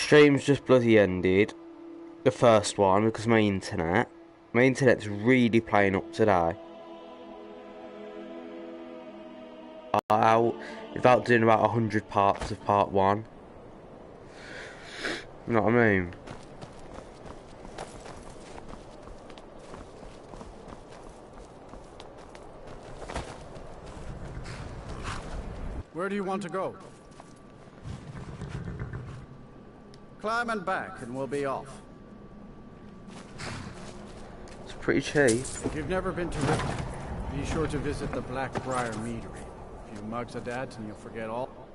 stream's just bloody ended. The first one because my internet's really playing up today. Without doing about 100 parts of part 1. You know what I mean? Where do you want to go? Climb and back and we'll be off. It's pretty cheap. If you've never been to Riften, be sure to visit the Blackbriar Meadery. A few mugs of dads and you'll forget all.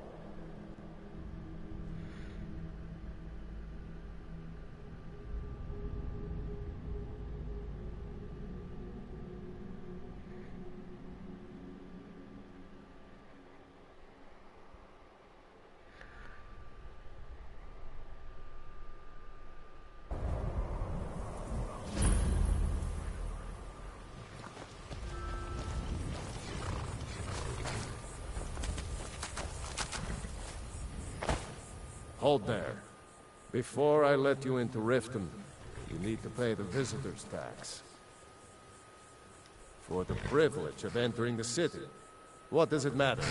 Hold there. Before I let you into Riften, you need to pay the visitor's tax. For the privilege of entering the city. What does it matter?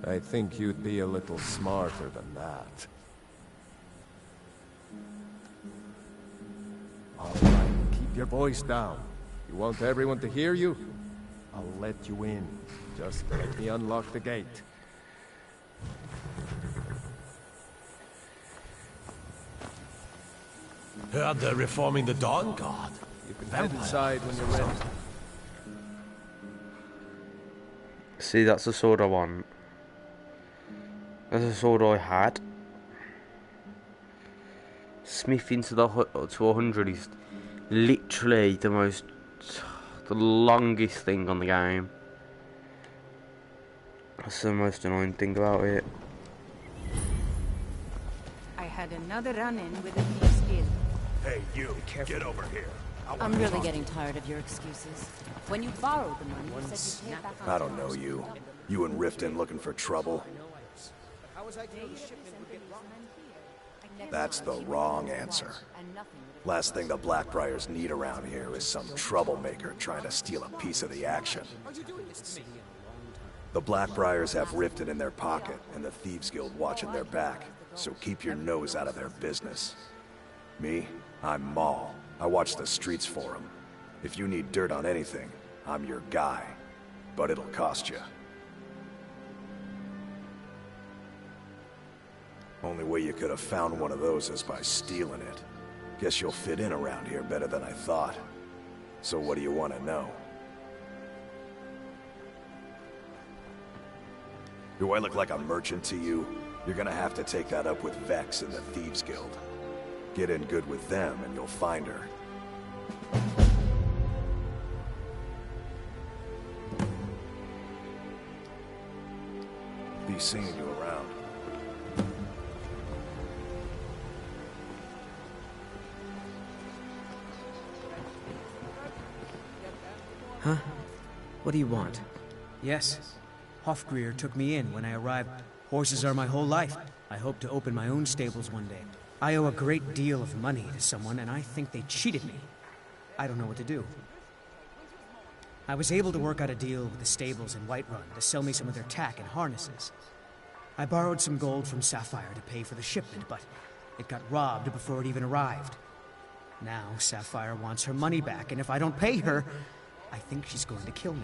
I think you'd be a little smarter than that. All right, keep your voice down. You want everyone to hear you? I'll let you in. Just let me unlock the gate. Heard they're reforming the Dawn Guard. You can head inside when you're ready. See, that's the sword I want. That's the sword I had. Smithing to 100 is literally the longest thing on the game. That's the most annoying thing about it. I had another run-in with a thieves guild. Hey, you, get over here. I'm really getting tired of your excuses. When you borrowed the money, you said you'd pay it back on I don't know you. You and Riften looking for trouble? That's the wrong answer. Last thing the Blackbriars need around here is some troublemaker trying to steal a piece of the action. The Blackbriars have Riften in their pocket and the Thieves Guild watching their back, so keep your nose out of their business. Me? I'm Maul. I watch the streets for them. If you need dirt on anything, I'm your guy. But it'll cost you. Only way you could have found one of those is by stealing it. Guess you'll fit in around here better than I thought. So what do you want to know? Do I look like a merchant to you? You're gonna have to take that up with Vex and the Thieves Guild. Get in good with them and you'll find her. Be seeing you around. Huh? What do you want? Yes. Hofgreer took me in when I arrived. Horses are my whole life. I hope to open my own stables one day. I owe a great deal of money to someone, and I think they cheated me. I don't know what to do. I was able to work out a deal with the stables in Whiterun to sell me some of their tack and harnesses. I borrowed some gold from Sapphire to pay for the shipment, but it got robbed before it even arrived. Now Sapphire wants her money back, and if I don't pay her, I think she's going to kill me.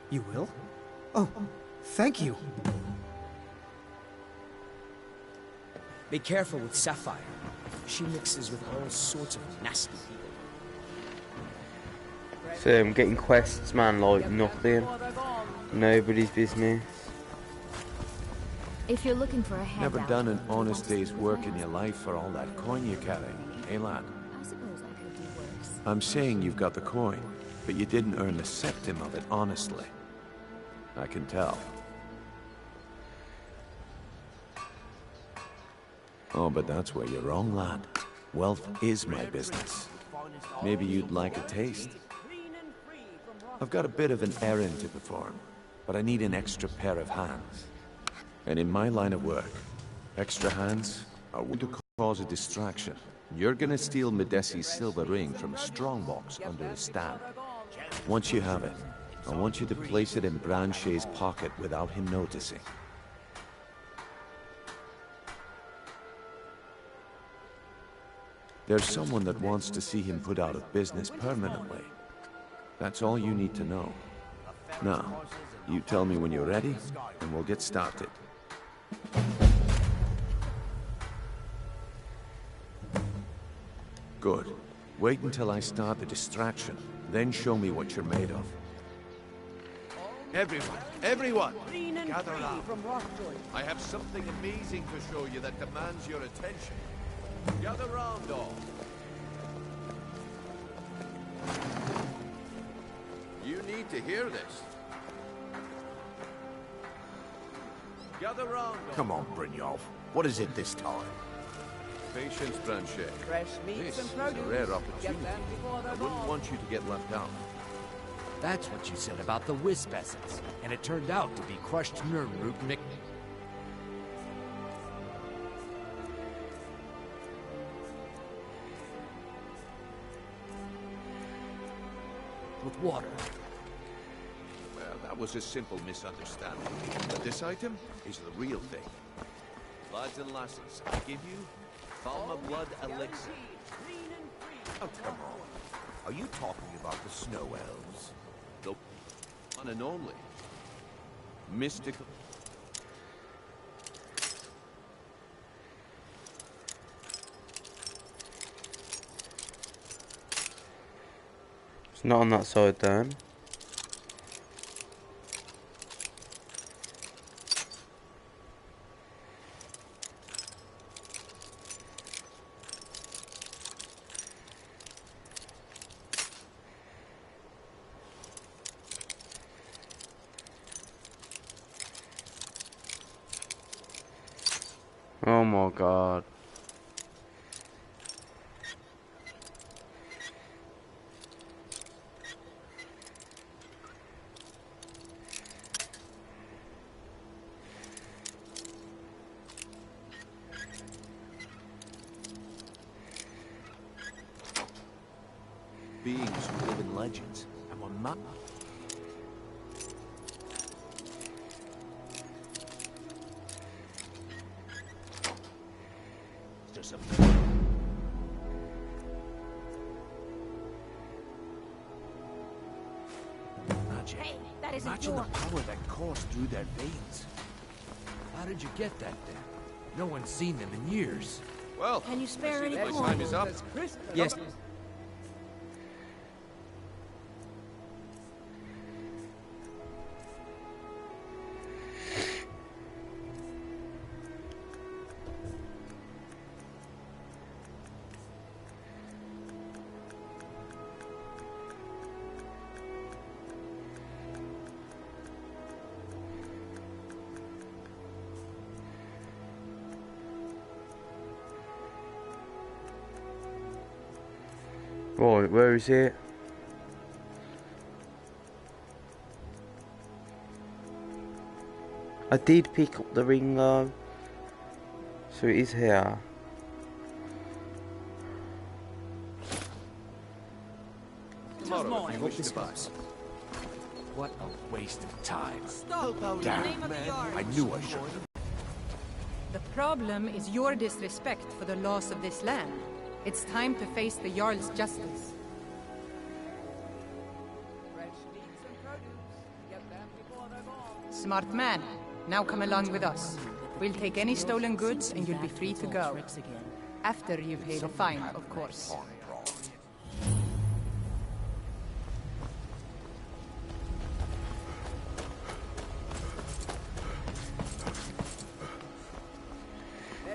You will? Oh, thank you. Be careful with Sapphire. She mixes with all sorts of nasty people. So I'm getting quests, man, like nothing. Nobody's business. If you're looking for a handout... Never done an honest day's work in your life for all that coin you carry, eh, lad? I suppose I could do worse. I'm saying you've got the coin, but you didn't earn the septim of it honestly. I can tell. Oh, but that's where you're wrong, lad. Wealth is my business. Maybe you'd like a taste. I've got a bit of an errand to perform, but I need an extra pair of hands. And in my line of work, extra hands are going to cause a distraction. You're gonna steal Medesi's silver ring from a strongbox under his stand. Once you have it, I want you to place it in Branchet's pocket without him noticing. There's someone that wants to see him put out of business permanently. That's all you need to know. Now, you tell me when you're ready, and we'll get started. Good. Wait until I start the distraction, then show me what you're made of. Everyone, gather round. I have something amazing to show you that demands your attention. Gather round, all. You need to hear this. Gather round, all. Come on, Brynjolf. What is it this time? Patience, Branchet. Fresh meats This and is produce. a rare Get opportunity. them before I they're wouldn't gone. want you to get left out. That's what you said about the wisp essence, and it turned out to be crushed nerdroot mick. With water. Well, that was a simple misunderstanding. But this item is the real thing. Lads and lasses, I give you Falma Blood Elixir. Oh, come on. Are you talking about the snow elves? The one and only. Mystical. It's not on that side then. Oh my god. Beings who live in legends, and will not. Just a magic. Hey, that isn't Imagine the yours. power that coursed through their veins. How did you get that then? No one's seen them in years. Well, Can you spare any my coins? time is up. Yes. Right, where is it? I did pick up the ring though. So it is here. Tomorrow, if you wish to buy. What a waste of time. Stop! The Damn, name of the yard. I knew I should have. The problem is your disrespect for the laws of this land. It's time to face the Jarl's justice. Fresh meats and produce. Get them before they're gone. Smart man, now come along with us. We'll take any stolen goods and you'll be free to go. After you pay the fine, of course.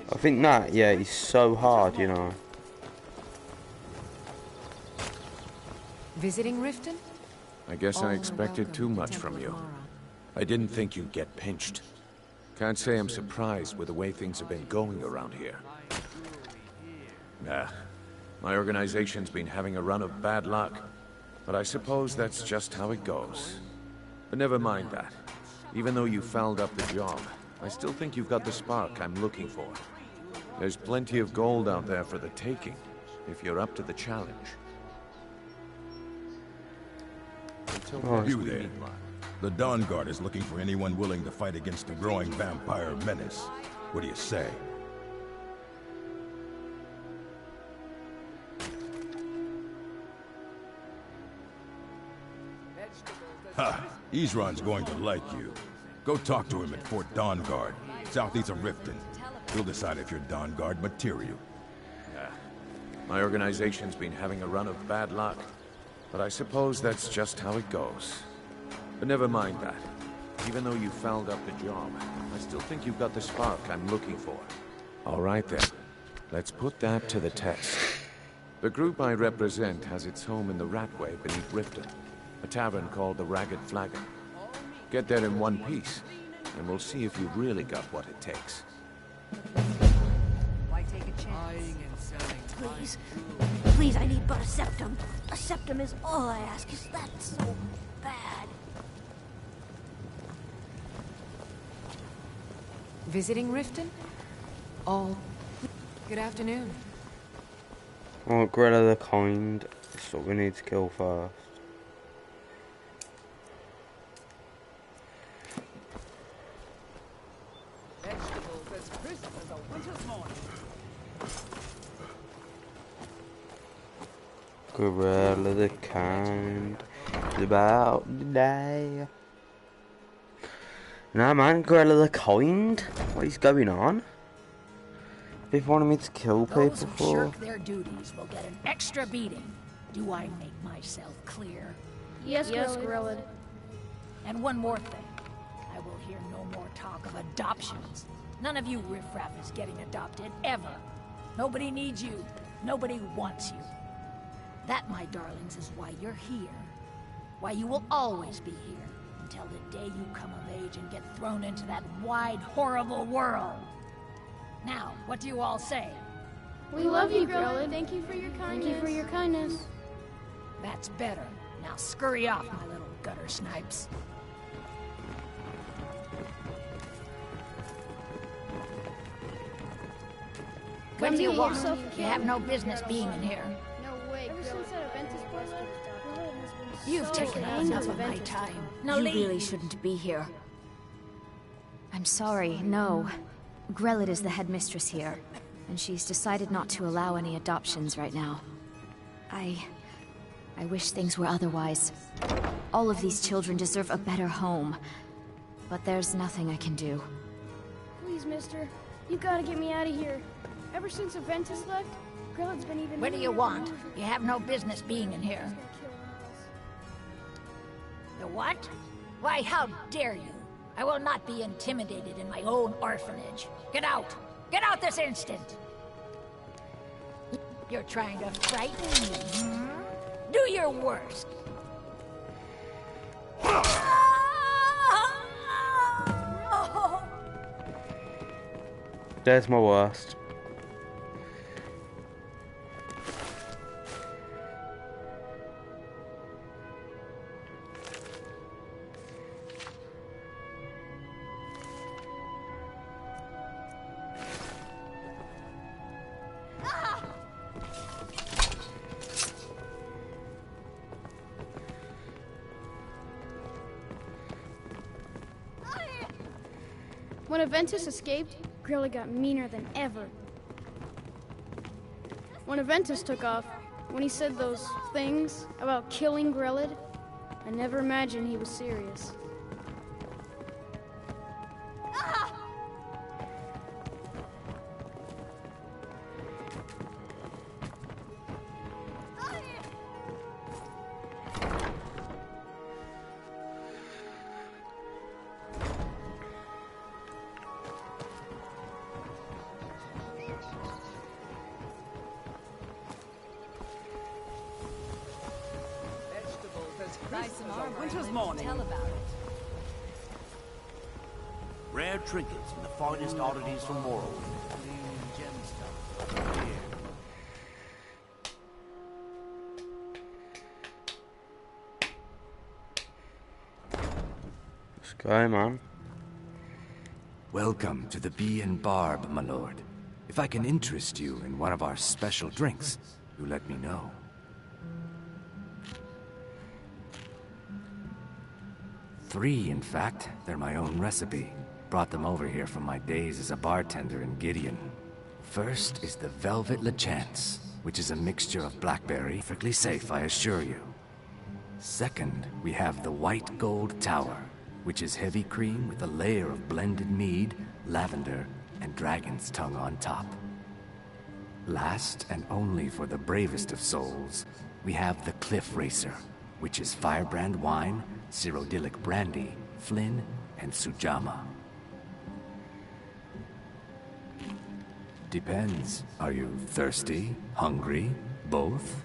I think that, yeah, is so hard, you know. Visiting Riften? I guess I All expected welcome too to much Temple from you. Mara. I didn't think you'd get pinched. Can't say I'm surprised with the way things have been going around here. Nah, my organization's been having a run of bad luck. But I suppose that's just how it goes. But never mind that. Even though you fouled up the job, I still think you've got the spark I'm looking for. There's plenty of gold out there for the taking, if you're up to the challenge. You there. The Dawn Guard is looking for anyone willing to fight against the growing vampire menace. What do you say? Ha! Ezron's going to like you. Go talk to him at Fort Dawn Guard, southeast of Riften. He'll decide if you're Dawn Guard material. Yeah. My organization's been having a run of bad luck. But I suppose that's just how it goes. But never mind that. Even though you fouled up the job, I still think you've got the spark I'm looking for. All right then. Let's put that to the test. The group I represent has its home in the Ratway beneath Riften. A tavern called the Ragged Flagon. Get there in one piece, and we'll see if you've really got what it takes. Why take a chance? Please. Please, I need but a septum. A septum is all I ask. Is that so bad? Visiting Riften? All. Good afternoon. Oh, Greta the Kind. That's what we need to kill first. Vegetables as crisp as a winter's morning. Gorilla the Kind. It's about the day. Nah, man, Gorilla the Kind. What is going on? People wanted me to kill people Those who for. shirk their duties will get an extra beating. Do I make myself clear? Yes, Grillin. And one more thing. I will hear no more talk of adoptions. None of you riffraff is getting adopted, ever. Nobody needs you. Nobody wants you. That, my darlings, is why you're here. Why you will always be here. Until the day you come of age and get thrown into that wide, horrible world. Now, what do you all say? We love you, Grillin. Thank you for your kindness. Thank you for your kindness. That's better. Now scurry off, my little gutter snipes. What do you want? You have no business being in here. No way. Ever since that event is busted, Grillin has been You've taken up enough of my time. Now You leave. really shouldn't be here. I'm sorry, no. Grelid is the headmistress here, and she's decided not to allow any adoptions right now. I wish things were otherwise. All of these children deserve a better home, but there's nothing I can do. Please, mister. You gotta get me out of here. Ever since Aventus left, Grillin's been even... What do you want? You have no business being in here. The what? Why, how dare you? I will not be intimidated in my own orphanage. Get out! Get out this instant! You're trying to frighten me, hmm? Do your worst. There's my worst. When Aventus escaped, Grilla got meaner than ever. When Aventus took off, when he said those things about killing Grillid, I never imagined he was serious. Buy some armor winter's and morning. tell about it. Rare trinkets and the finest oddities from Morrowind. Let's go, man. Welcome to the Bee and Barb, my lord. If I can interest you in one of our special drinks, you let me know. Three, in fact. They're my own recipe. Brought them over here from my days as a bartender in Gideon. First is the Velvet LeChance, which is a mixture of blackberry, perfectly safe, I assure you. Second, we have the White Gold Tower, which is heavy cream with a layer of blended mead, lavender, and dragon's tongue on top. Last, and only for the bravest of souls, we have the Cliff Racer, which is firebrand wine, Cyrodiilic brandy, Flynn, and Sujamma. Depends. Are you thirsty? Hungry? Both?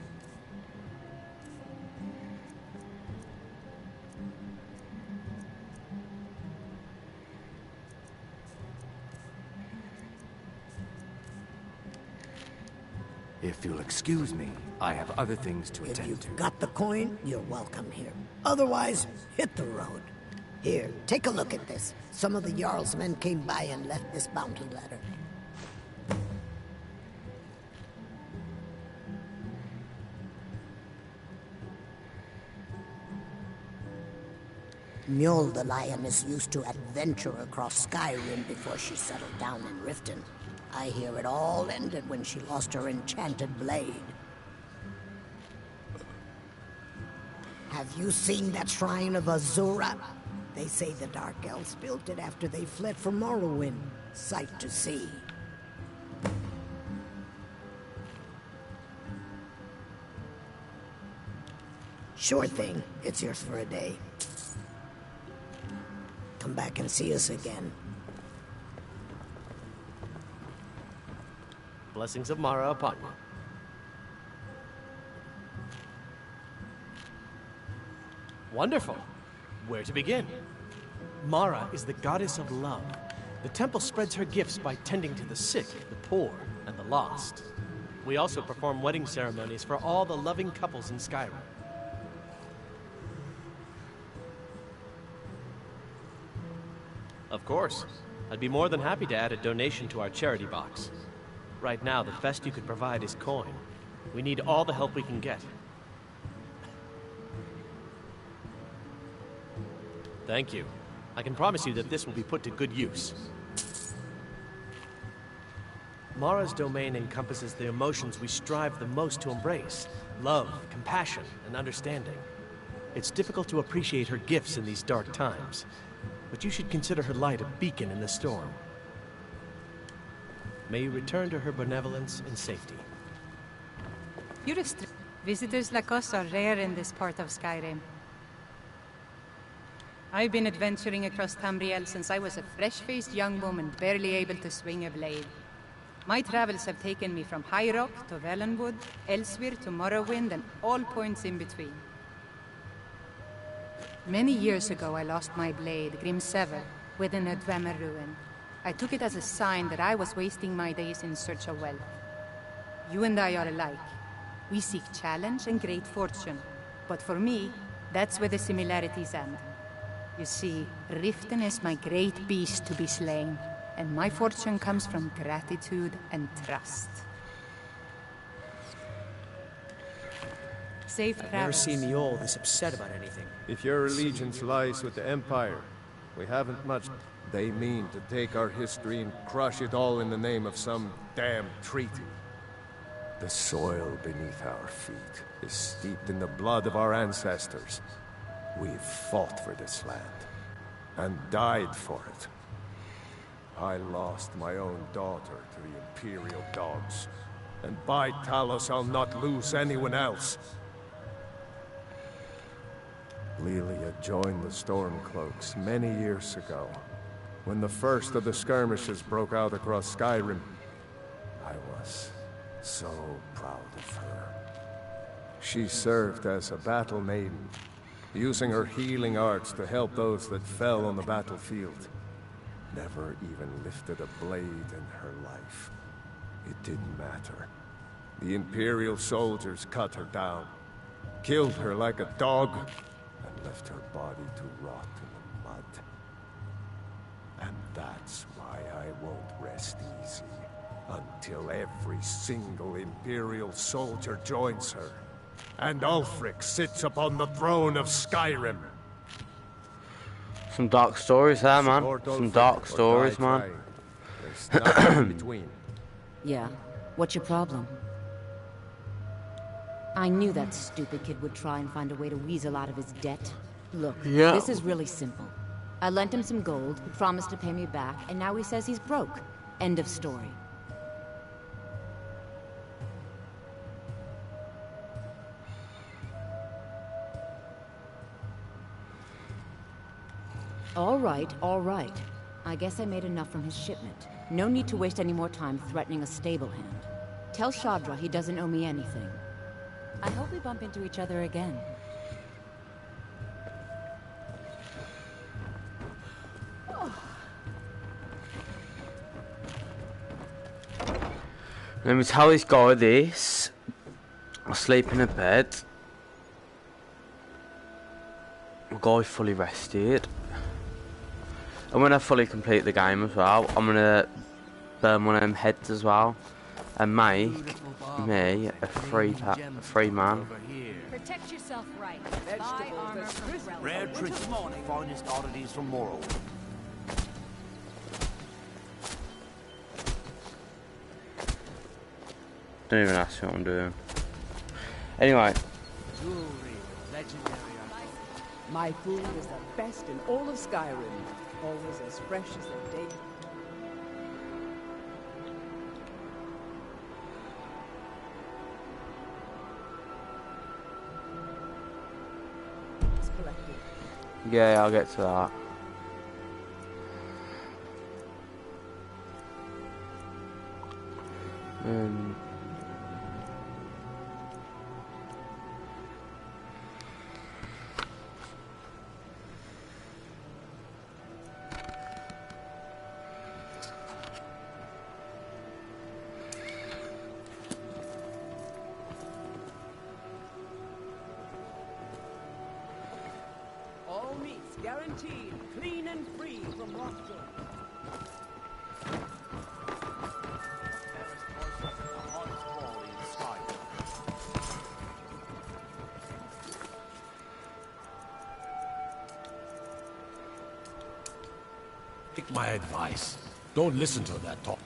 If you'll excuse me, I have other things to attend to. If you've got the coin, you're welcome here. Otherwise, hit the road. Here, take a look at this. Some of the Jarl's men came by and left this bounty letter. Mjolnir the Lioness used to adventure across Skyrim before she settled down in Riften. I hear it all ended when she lost her enchanted blade. Have you seen that shrine of Azura? They say the Dark Elves built it after they fled from Morrowind. Sight to see. Sure thing. It's yours for a day. Come back and see us again. Blessings of Mara upon you. Wonderful. Where to begin? Mara is the goddess of love. The temple spreads her gifts by tending to the sick, the poor, and the lost. We also perform wedding ceremonies for all the loving couples in Skyrim. Of course. I'd be more than happy to add a donation to our charity box. Right now, the best you could provide is coin. We need all the help we can get. Thank you. I can promise you that this will be put to good use. Mara's domain encompasses the emotions we strive the most to embrace: love, compassion, and understanding. It's difficult to appreciate her gifts in these dark times, but you should consider her light a beacon in the storm. May you return to her benevolence in safety. Visitors like us are rare in this part of Skyrim. I've been adventuring across Tamriel since I was a fresh-faced young woman barely able to swing a blade. My travels have taken me from High Rock to Valenwood, Elsewhere to Morrowind, and all points in between. Many years ago, I lost my blade, Grimsever, within a Dwemer ruin. I took it as a sign that I was wasting my days in search of wealth. You and I are alike. We seek challenge and great fortune. But for me, that's where the similarities end. You see, Riften is my great beast to be slain, and my fortune comes from gratitude and trust. Safe I've never travels. seen Mjolnir this upset about anything. If your allegiance lies with the Empire, we haven't much. They mean to take our history and crush it all in the name of some damn treaty. The soil beneath our feet is steeped in the blood of our ancestors. We've fought for this land, and died for it. I lost my own daughter to the Imperial dogs, and by Talos I'll not lose anyone else. Lilia joined the Stormcloaks many years ago, when the first of the skirmishes broke out across Skyrim. I was so proud of her. She served as a battle maiden, using her healing arts to help those that fell on the battlefield. Never even lifted a blade in her life. It didn't matter. The Imperial soldiers cut her down, killed her like a dog, and left her body to rot in the mud. And that's why I won't rest easy until every single Imperial soldier joins her, and Ulfric sits upon the throne of Skyrim. Some dark stories there, man. Some dark stories, man. There's nothing in between. Yeah. What's your problem? I knew that stupid kid would try and find a way to weasel out of his debt. Look, this is really simple. I lent him some gold, he promised to pay me back, and now he says he's broke. End of story. All right. I guess I made enough from his shipment. No need to waste any more time threatening a stable hand. Tell Shadra he doesn't owe me anything. I hope we bump into each other again. Let me tell this guy this. I'll sleep in a bed. My guy fully rested. And when I fully complete the game as well, I'm gonna burn one of them heads as well and make me a free man. Protect yourself right. Rare treats, finest oddities from Morrowind. Don't even ask me what I'm doing. Anyway. Jewelry, legendary. My food is the best in all of Skyrim. Always as fresh as the day. It's collected. Yeah, I'll get to that. All meats guaranteed, clean and free from rockwood. Take my advice. Don't listen to that talk.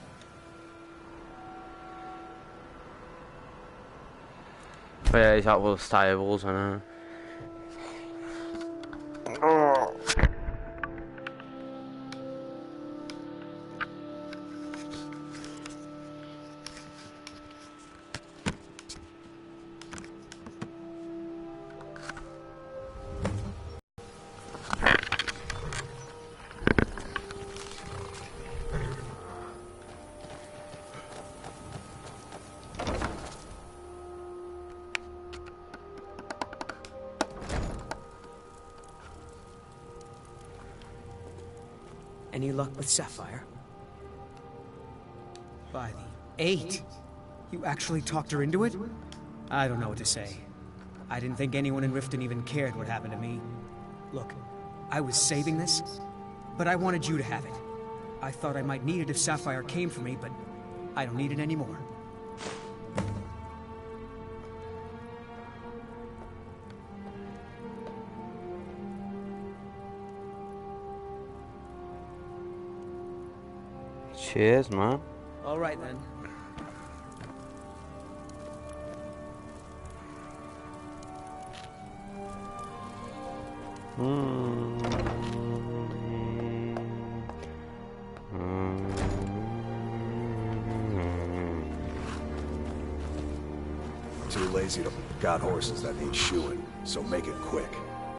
But yeah, he's at all the stables, I know. Oh. Any luck with Sapphire? By the 8! You actually talked her into it? I don't know what to say. I didn't think anyone in Riften even cared what happened to me. Look, I was saving this, but I wanted you to have it. I thought I might need it if Sapphire came for me, but I don't need it anymore. Cheers, man. All right, then. Too lazy to got horses that need shoeing, so make it quick.